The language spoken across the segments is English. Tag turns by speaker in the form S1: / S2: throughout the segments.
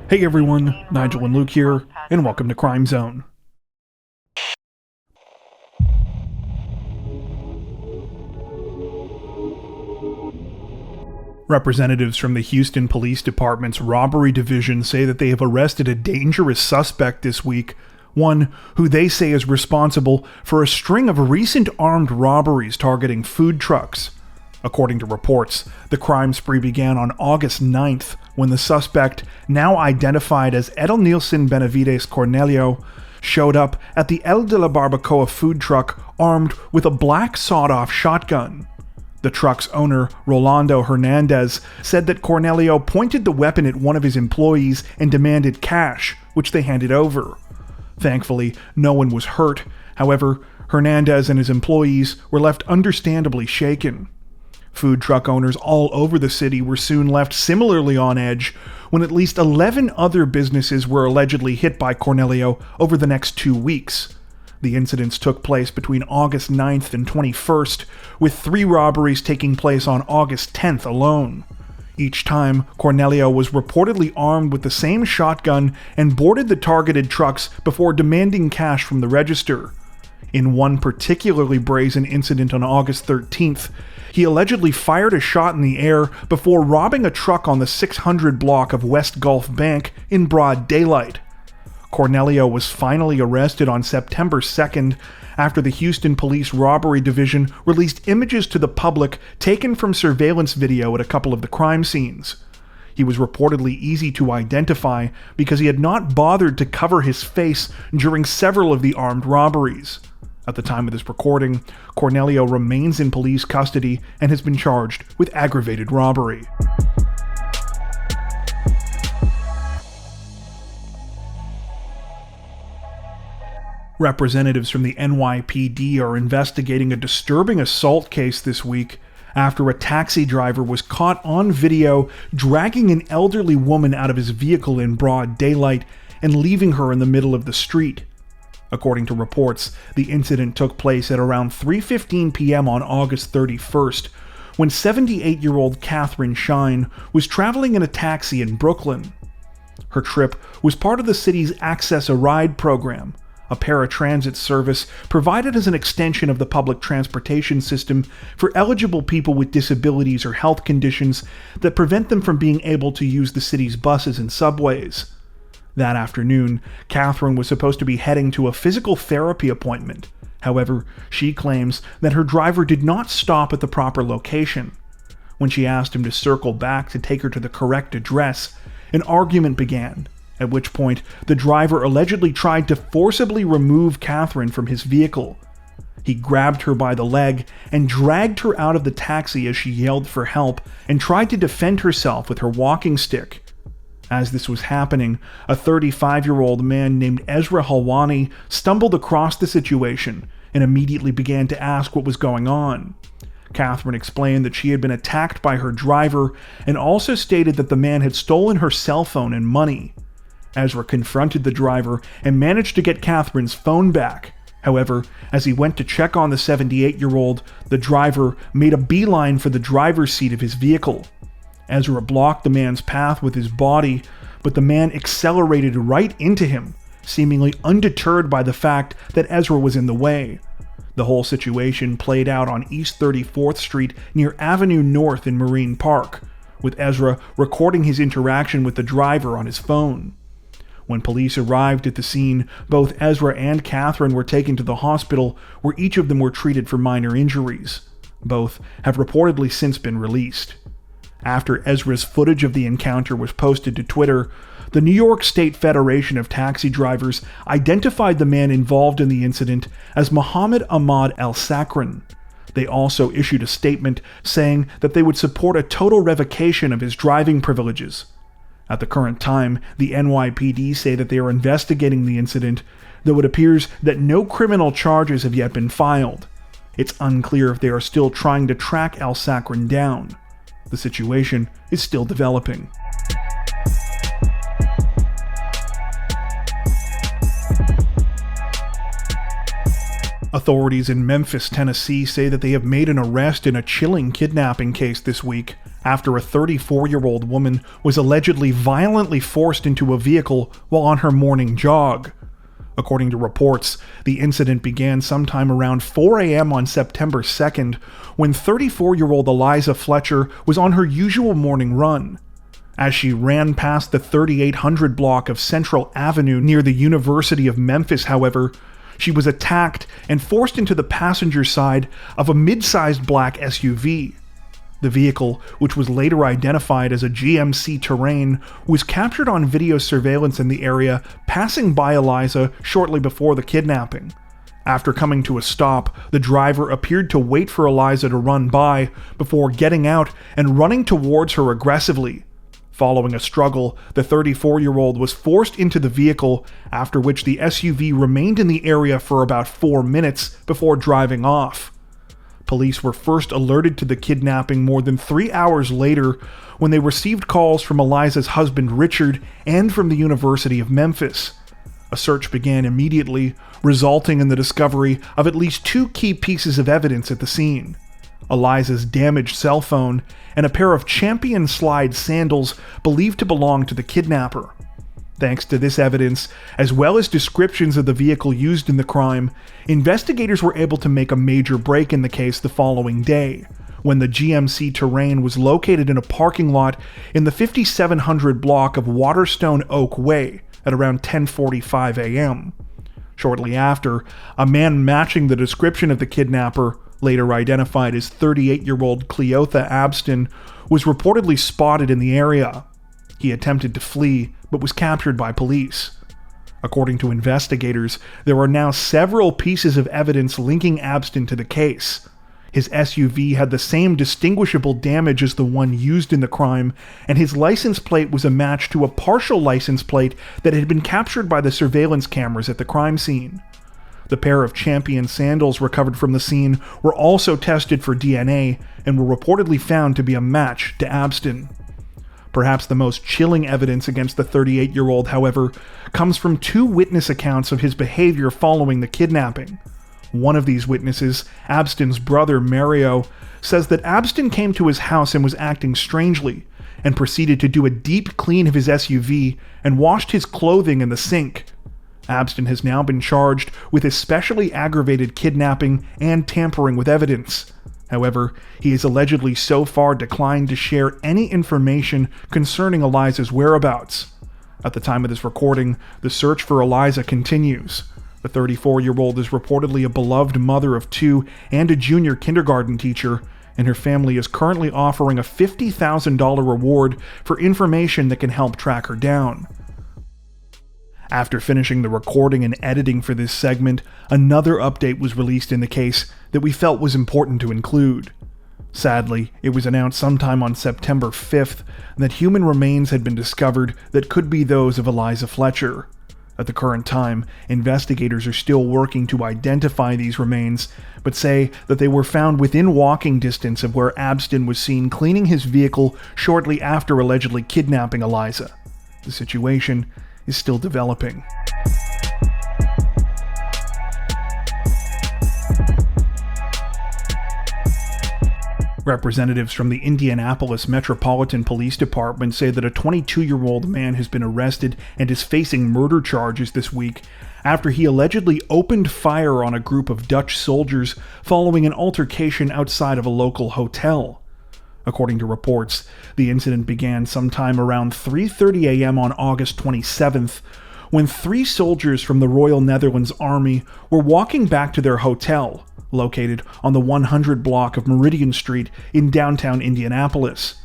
S1: Hey everyone, Nigel and Luke here, and welcome to Crime Zone. Representatives from the Houston Police Department's robbery division say that they have arrested a dangerous suspect this week, one who they say is responsible for a string of recent armed robberies targeting food trucks. According to reports, the crime spree began on August 9th when the suspect, now identified as Edelnilson Benavides Cornelio, showed up at the El de la Barbacoa food truck armed with a black sawed-off shotgun. The truck's owner, Rolando Hernandez, said that Cornelio pointed the weapon at one of his employees and demanded cash, which they handed over. Thankfully, no one was hurt. However, Hernandez and his employees were left understandably shaken. Food truck owners all over the city were soon left similarly on edge when at least 11 other businesses were allegedly hit by Cornelio over the next 2 weeks. The incidents took place between August 9th and 21st, with 3 robberies taking place on August 10th alone. Each time, Cornelio was reportedly armed with the same shotgun and boarded the targeted trucks before demanding cash from the register. In one particularly brazen incident on August 13th, he allegedly fired a shot in the air before robbing a truck on the 600 block of West Gulf Bank in broad daylight. Cornelio was finally arrested on September 2nd after the Houston Police Robbery Division released images to the public taken from surveillance video at a couple of the crime scenes. He was reportedly easy to identify because he had not bothered to cover his face during several of the armed robberies. At the time of this recording, Cornelio remains in police custody and has been charged with aggravated robbery. Representatives from the NYPD are investigating a disturbing assault case this week after a taxi driver was caught on video dragging an elderly woman out of his vehicle in broad daylight and leaving her in the middle of the street. According to reports, the incident took place at around 3:15 p.m. on August 31st, when 78-year-old Catherine Shine was traveling in a taxi in Brooklyn. Her trip was part of the city's Access a Ride program, a paratransit service provided as an extension of the public transportation system for eligible people with disabilities or health conditions that prevent them from being able to use the city's buses and subways. That afternoon, Catherine was supposed to be heading to a physical therapy appointment. However, she claims that her driver did not stop at the proper location. When she asked him to circle back to take her to the correct address, an argument began, at which point the driver allegedly tried to forcibly remove Catherine from his vehicle. He grabbed her by the leg and dragged her out of the taxi as she yelled for help and tried to defend herself with her walking stick. As this was happening, a 35-year-old man named Ezra Halwani stumbled across the situation and immediately began to ask what was going on. Catherine explained that she had been attacked by her driver and also stated that the man had stolen her cell phone and money. Ezra confronted the driver and managed to get Catherine's phone back. However, as he went to check on the 78-year-old, the driver made a beeline for the driver's seat of his vehicle. Ezra blocked the man's path with his body, but the man accelerated right into him, seemingly undeterred by the fact that Ezra was in the way. The whole situation played out on East 34th Street near Avenue North in Marine Park, with Ezra recording his interaction with the driver on his phone. When police arrived at the scene, both Ezra and Catherine were taken to the hospital, where each of them were treated for minor injuries. Both have reportedly since been released. After Ezra's footage of the encounter was posted to Twitter, the New York State Federation of Taxi Drivers identified the man involved in the incident as Mohammed Ahmad Al-Sakran. They also issued a statement saying that they would support a total revocation of his driving privileges. At the current time, the NYPD say that they are investigating the incident, though it appears that no criminal charges have yet been filed. It's unclear if they are still trying to track Al-Sakran down. The situation is still developing. Authorities in Memphis, Tennessee say that they have made an arrest in a chilling kidnapping case this week after a 34-year-old woman was allegedly violently forced into a vehicle while on her morning jog. According to reports, the incident began sometime around 4 a.m. on September 2nd, when 34-year-old Eliza Fletcher was on her usual morning run. As she ran past the 3800 block of Central Avenue near the University of Memphis, however, she was attacked and forced into the passenger side of a mid-sized black SUV. The vehicle, which was later identified as a GMC Terrain, was captured on video surveillance in the area passing by Eliza shortly before the kidnapping. After coming to a stop, the driver appeared to wait for Eliza to run by before getting out and running towards her aggressively. Following a struggle, the 34-year-old was forced into the vehicle, after which the SUV remained in the area for about 4 minutes before driving off. Police were first alerted to the kidnapping more than 3 hours later when they received calls from Eliza's husband Richard and from the University of Memphis. A search began immediately, resulting in the discovery of at least 2 key pieces of evidence at the scene: Eliza's damaged cell phone and a pair of Champion slide sandals believed to belong to the kidnapper. Thanks to this evidence, as well as descriptions of the vehicle used in the crime, investigators were able to make a major break in the case the following day, when the GMC Terrain was located in a parking lot in the 5700 block of Waterstone Oak Way at around 10:45 a.m. Shortly after, a man matching the description of the kidnapper, later identified as 38-year-old Cleotha Abston, was reportedly spotted in the area. He attempted to flee, but was captured by police. According to investigators, there are now several pieces of evidence linking Abston to the case. His SUV had the same distinguishable damage as the one used in the crime, and his license plate was a match to a partial license plate that had been captured by the surveillance cameras at the crime scene. The pair of Champion sandals recovered from the scene were also tested for DNA and were reportedly found to be a match to Abston. Perhaps the most chilling evidence against the 38-year-old, however, comes from 2 witness accounts of his behavior following the kidnapping. One of these witnesses, Abston's brother Mario, says that Abston came to his house and was acting strangely, and proceeded to do a deep clean of his SUV and washed his clothing in the sink. Abston has now been charged with especially aggravated kidnapping and tampering with evidence. However, he has allegedly so far declined to share any information concerning Eliza's whereabouts. At the time of this recording, the search for Eliza continues. The 34-year-old is reportedly a beloved mother of 2 and a junior kindergarten teacher, and her family is currently offering a $50,000 reward for information that can help track her down. After finishing the recording and editing for this segment, another update was released in the case that we felt was important to include. Sadly, it was announced sometime on September 5th that human remains had been discovered that could be those of Eliza Fletcher. At the current time, investigators are still working to identify these remains, but say that they were found within walking distance of where Abston was seen cleaning his vehicle shortly after allegedly kidnapping Eliza. The situation is still developing. Representatives from the Indianapolis Metropolitan Police Department say that a 22-year-old man has been arrested and is facing murder charges this week after he allegedly opened fire on a group of Dutch soldiers following an altercation outside of a local hotel. According to reports, the incident began sometime around 3:30 a.m. on August 27th, when 3 soldiers from the Royal Netherlands Army were walking back to their hotel, located on the 100 block of Meridian Street in downtown Indianapolis.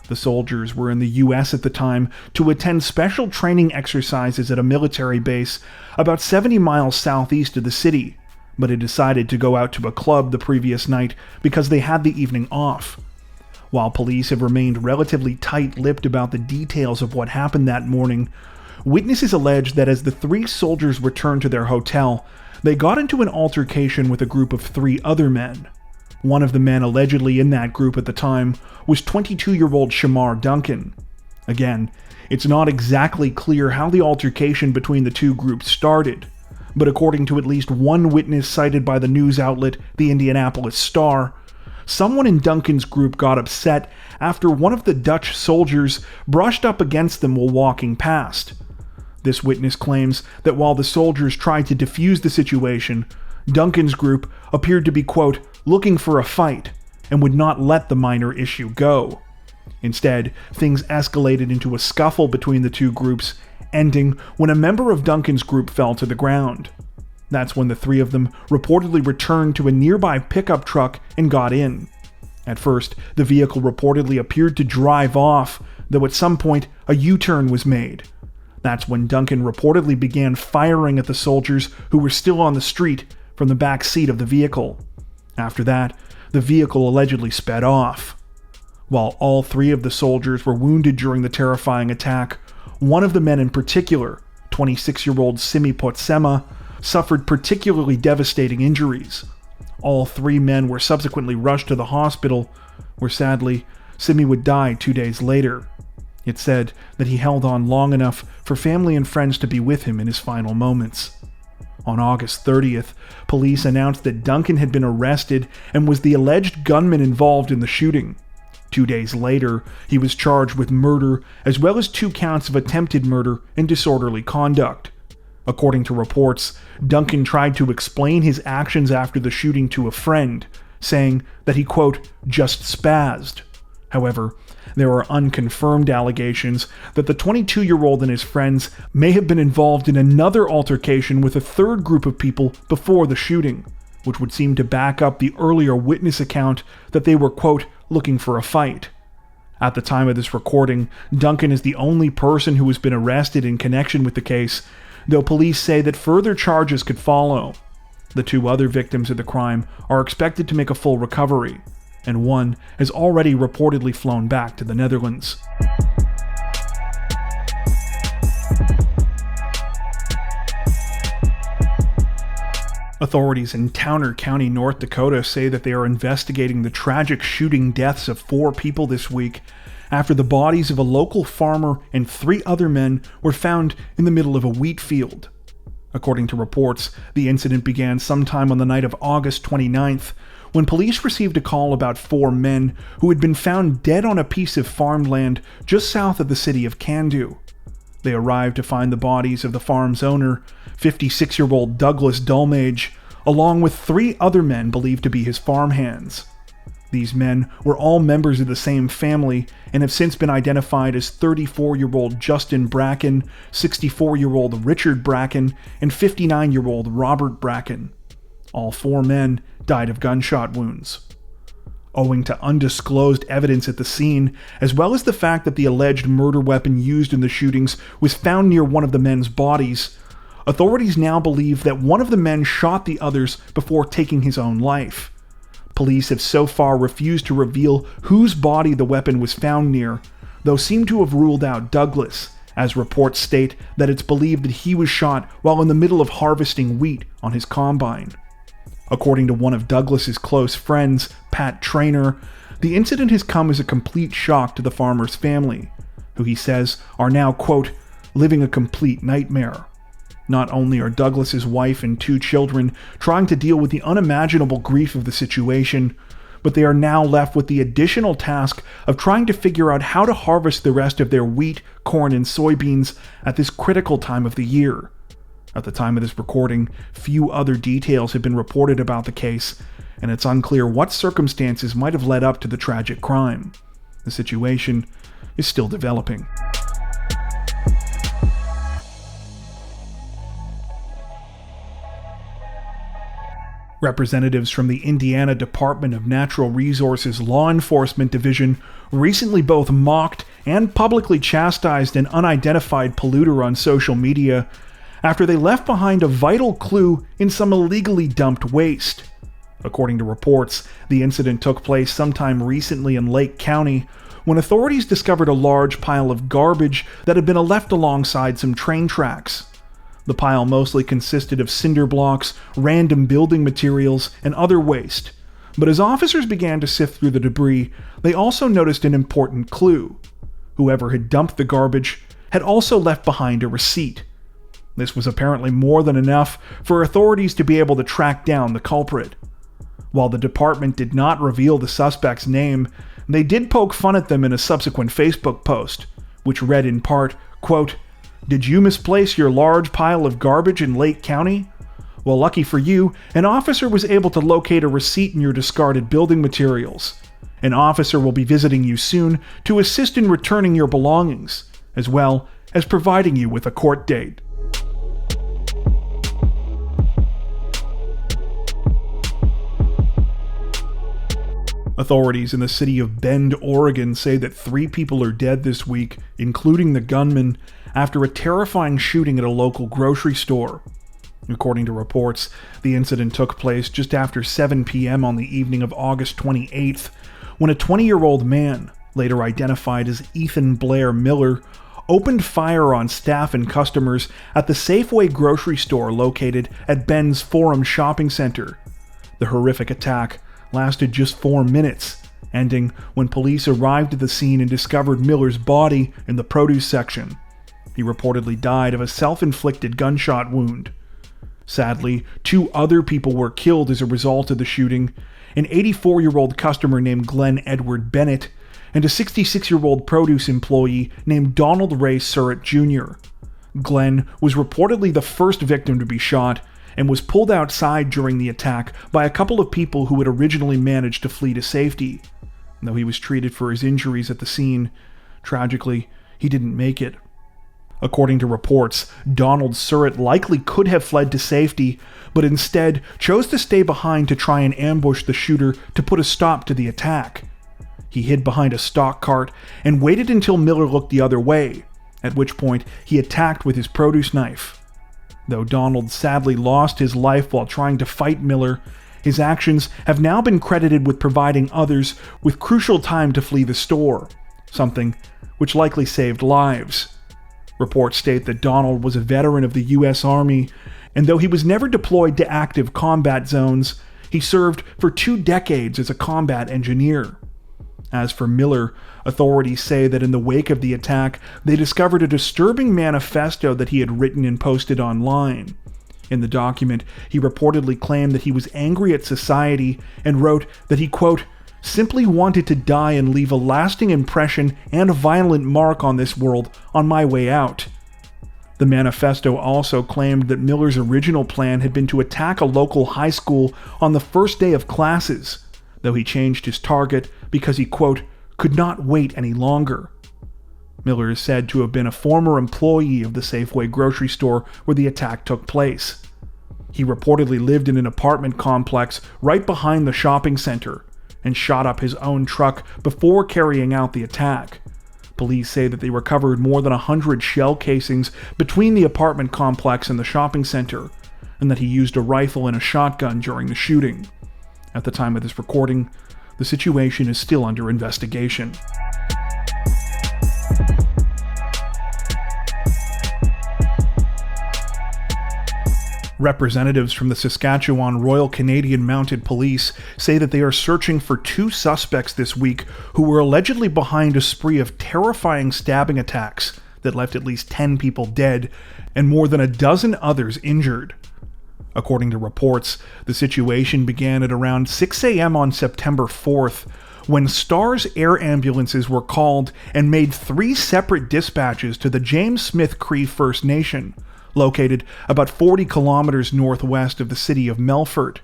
S1: The soldiers were in the U.S. at the time to attend special training exercises at a military base about 70 miles southeast of the city, but had decided to go out to a club the previous night because they had the evening off. While police have remained relatively tight-lipped about the details of what happened that morning, witnesses allege that as the 3 soldiers returned to their hotel, they got into an altercation with a group of 3 other men. One of the men allegedly in that group at the time was 22-year-old Shamar Duncan. Again, it's not exactly clear how the altercation between the 2 groups started, but according to at least one witness cited by the news outlet, the Indianapolis Star, someone in Duncan's group got upset after one of the Dutch soldiers brushed up against them while walking past. This witness claims that while the soldiers tried to defuse the situation, Duncan's group appeared to be, quote, looking for a fight and would not let the minor issue go. Instead, things escalated into a scuffle between the two groups, ending when a member of Duncan's group fell to the ground. That's when the three of them reportedly returned to a nearby pickup truck and got in. At first, the vehicle reportedly appeared to drive off, though at some point a U-turn was made. That's when Duncan reportedly began firing at the soldiers who were still on the street from the back seat of the vehicle. After that, the vehicle allegedly sped off. While all three of the soldiers were wounded during the terrifying attack, one of the men in particular, 26-year-old Simi Potsema, suffered particularly devastating injuries. All three men were subsequently rushed to the hospital, where sadly, Simi would die 2 days later. It's said that he held on long enough for family and friends to be with him in his final moments. On August 30th, police announced that Duncan had been arrested and was the alleged gunman involved in the shooting. 2 days later, he was charged with murder as well as 2 counts of attempted murder and disorderly conduct. According to reports, Duncan tried to explain his actions after the shooting to a friend, saying that he, quote, just spazzed. However, there are unconfirmed allegations that the 22-year-old and his friends may have been involved in another altercation with a third group of people before the shooting, which would seem to back up the earlier witness account that they were, quote, looking for a fight. At the time of this recording, Duncan is the only person who has been arrested in connection with the case, though police say that further charges could follow. The 2 other victims of the crime are expected to make a full recovery, and one has already reportedly flown back to the Netherlands. Authorities in Towner County, North Dakota say that they are investigating the tragic shooting deaths of 4 people this week after the bodies of a local farmer and 3 other men were found in the middle of a wheat field. According to reports, the incident began sometime on the night of August 29th, when police received a call about 4 men who had been found dead on a piece of farmland just south of the city of Kandu. They arrived to find the bodies of the farm's owner, 56-year-old Douglas Dulmage, along with 3 other men believed to be his farmhands. These men were all members of the same family and have since been identified as 34-year-old Justin Bracken, 64-year-old Richard Bracken, and 59-year-old Robert Bracken. All 4 men died of gunshot wounds. Owing to undisclosed evidence at the scene, as well as the fact that the alleged murder weapon used in the shootings was found near one of the men's bodies, authorities now believe that one of the men shot the others before taking his own life. Police have so far refused to reveal whose body the weapon was found near, though seem to have ruled out Douglas, as reports state that it's believed that he was shot while in the middle of harvesting wheat on his combine. According to one of Douglas's close friends, Pat Traynor, the incident has come as a complete shock to the farmer's family, who he says are now, quote, living a complete nightmare. Not only are Douglas's wife and 2 children trying to deal with the unimaginable grief of the situation, but they are now left with the additional task of trying to figure out how to harvest the rest of their wheat, corn, and soybeans at this critical time of the year. At the time of this recording, few other details have been reported about the case, and it's unclear what circumstances might have led up to the tragic crime. The situation is still developing. Representatives from the Indiana Department of Natural Resources Law Enforcement Division recently both mocked and publicly chastised an unidentified polluter on social media after they left behind a vital clue in some illegally dumped waste. According to reports, the incident took place sometime recently in Lake County when authorities discovered a large pile of garbage that had been left alongside some train tracks. The pile mostly consisted of cinder blocks, random building materials, and other waste. But as officers began to sift through the debris, they also noticed an important clue. Whoever had dumped the garbage had also left behind a receipt. This was apparently more than enough for authorities to be able to track down the culprit. While the department did not reveal the suspect's name, they did poke fun at them in a subsequent Facebook post, which read in part, quote, "Did you misplace your large pile of garbage in Lake County? Well, lucky for you, an officer was able to locate a receipt in your discarded building materials. An officer will be visiting you soon to assist in returning your belongings, as well as providing you with a court date." Authorities in the city of Bend, Oregon say that 3 people are dead this week, including the gunman, after a terrifying shooting at a local grocery store. According to reports, the incident took place just after 7 p.m. on the evening of August 28th, when a 20-year-old man, later identified as Ethan Blair Miller, opened fire on staff and customers at the Safeway grocery store located at Bend's Forum Shopping Center. The horrific attack lasted just 4 minutes, ending when police arrived at the scene and discovered Miller's body in the produce section. He reportedly died of a self-inflicted gunshot wound. Sadly, 2 other people were killed as a result of the shooting, an 84-year-old customer named Glenn Edward Bennett and a 66-year-old produce employee named Donald Ray Surratt Jr. Glenn was reportedly the first victim to be shot and was pulled outside during the attack by a couple of people who had originally managed to flee to safety. Though he was treated for his injuries at the scene, tragically, he didn't make it. According to reports, Donald Surratt likely could have fled to safety, but instead chose to stay behind to try and ambush the shooter to put a stop to the attack. He hid behind a stock cart and waited until Miller looked the other way, at which point he attacked with his produce knife. Though Donald sadly lost his life while trying to fight Miller, his actions have now been credited with providing others with crucial time to flee the store, something which likely saved lives. Reports state that Donald was a veteran of the U.S. Army, and though he was never deployed to active combat zones, he served for 2 decades as a combat engineer. As for Miller, authorities say that in the wake of the attack, they discovered a disturbing manifesto that he had written and posted online. In the document, he reportedly claimed that he was angry at society and wrote that he, quote, "simply wanted to die and leave a lasting impression and a violent mark on this world on my way out." The manifesto also claimed that Miller's original plan had been to attack a local high school on the first day of classes, though he changed his target because he, quote, "could not wait any longer." Miller is said to have been a former employee of the Safeway grocery store where the attack took place. He reportedly lived in an apartment complex right behind the shopping center and shot up his own truck before carrying out the attack. Police say that they recovered more than 100 shell casings between the apartment complex and the shopping center, and that he used a rifle and a shotgun during the shooting. At the time of this recording, the situation is still under investigation. Representatives from the Saskatchewan Royal Canadian Mounted Police say that they are searching for 2 suspects this week who were allegedly behind a spree of terrifying stabbing attacks that left at least 10 people dead and more than a dozen others injured. According to reports, the situation began at around 6 a.m. on September 4th, when STARS air ambulances were called and made 3 separate dispatches to the James Smith Cree First Nation, located about 40 kilometers northwest of the city of Melfort.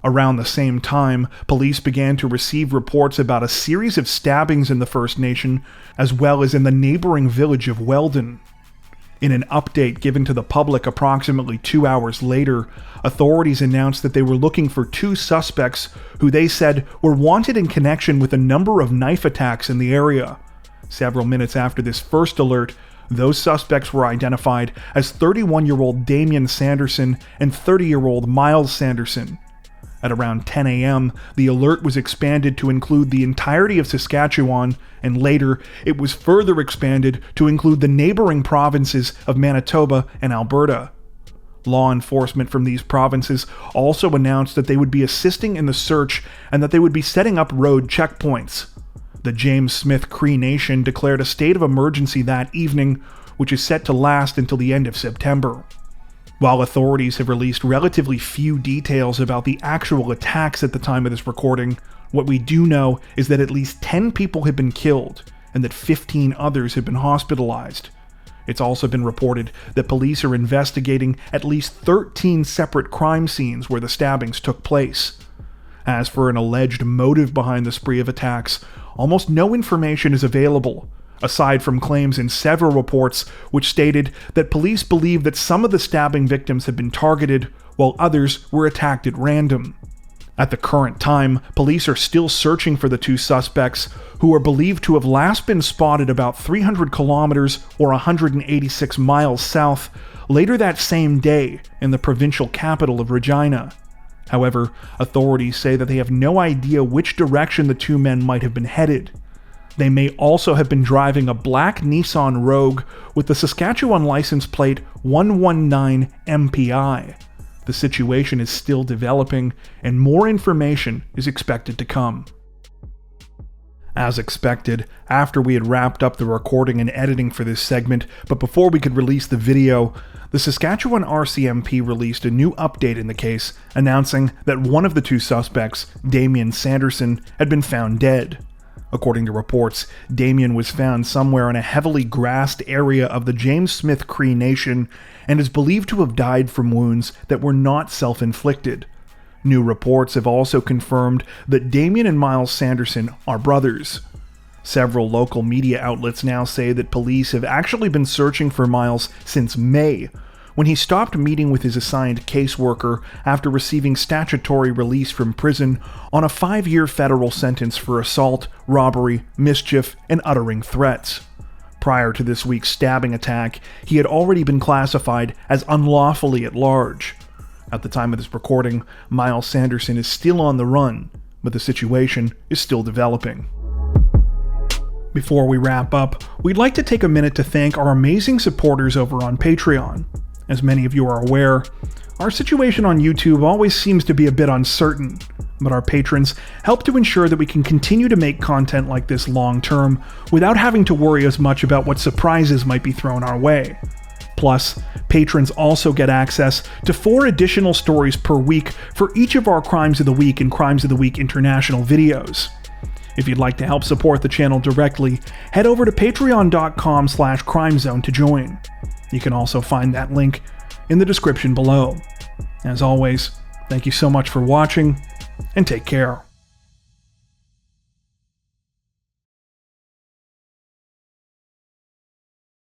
S1: Around the same time, police began to receive reports about a series of stabbings in the First Nation, as well as in the neighboring village of Weldon. In an update given to the public approximately 2 hours later, authorities announced that they were looking for 2 suspects who they said were wanted in connection with a number of knife attacks in the area. Several minutes after this first alert, those suspects were identified as 31-year-old Damian Sanderson and 30-year-old Miles Sanderson. At around 10 a.m., the alert was expanded to include the entirety of Saskatchewan, and later it was further expanded to include the neighboring provinces of Manitoba and Alberta. Law enforcement from these provinces also announced that they would be assisting in the search and that they would be setting up road checkpoints. The James Smith Cree Nation declared a state of emergency that evening, which is set to last until the end of September. While authorities have released relatively few details about the actual attacks at the time of this recording, what we do know is that at least 10 people have been killed and that 15 others have been hospitalized. It's also been reported that police are investigating at least 13 separate crime scenes where the stabbings took place. As for an alleged motive behind the spree of attacks, almost no information is available, aside from claims in several reports which stated that police believe that some of the stabbing victims had been targeted, while others were attacked at random. At the current time, police are still searching for the two suspects, who are believed to have last been spotted about 300 kilometers or 186 miles south later that same day in the provincial capital of Regina. However, authorities say that they have no idea which direction the two men might have been headed. They may also have been driving a black Nissan Rogue with the Saskatchewan license plate 119 MPI. The situation is still developing, and more information is expected to come. As expected, after we had wrapped up the recording and editing for this segment, but before we could release the video, the Saskatchewan RCMP released a new update in the case, announcing that one of the two suspects, Damien Sanderson, had been found dead. According to reports, Damien was found somewhere in a heavily grassed area of the James Smith Cree Nation and is believed to have died from wounds that were not self-inflicted. New reports have also confirmed that Damien and Miles Sanderson are brothers. Several local media outlets now say that police have actually been searching for Miles since May, when he stopped meeting with his assigned caseworker after receiving statutory release from prison on a 5-year federal sentence for assault, robbery, mischief, and uttering threats. Prior to this week's stabbing attack, he had already been classified as unlawfully at large. At the time of this recording, Miles Sanderson is still on the run, but the situation is still developing. Before we wrap up, we'd like to take a minute to thank our amazing supporters over on Patreon. As many of you are aware, our situation on YouTube always seems to be a bit uncertain, but our patrons help to ensure that we can continue to make content like this long term without having to worry as much about what surprises might be thrown our way. Plus, patrons also get access to 4 additional stories per week for each of our Crimes of the Week and Crimes of the Week International videos. If you'd like to help support the channel directly, head over to patreon.com/crimezone to join. You can also find that link in the description below. As always, thank you so much for watching, and take care.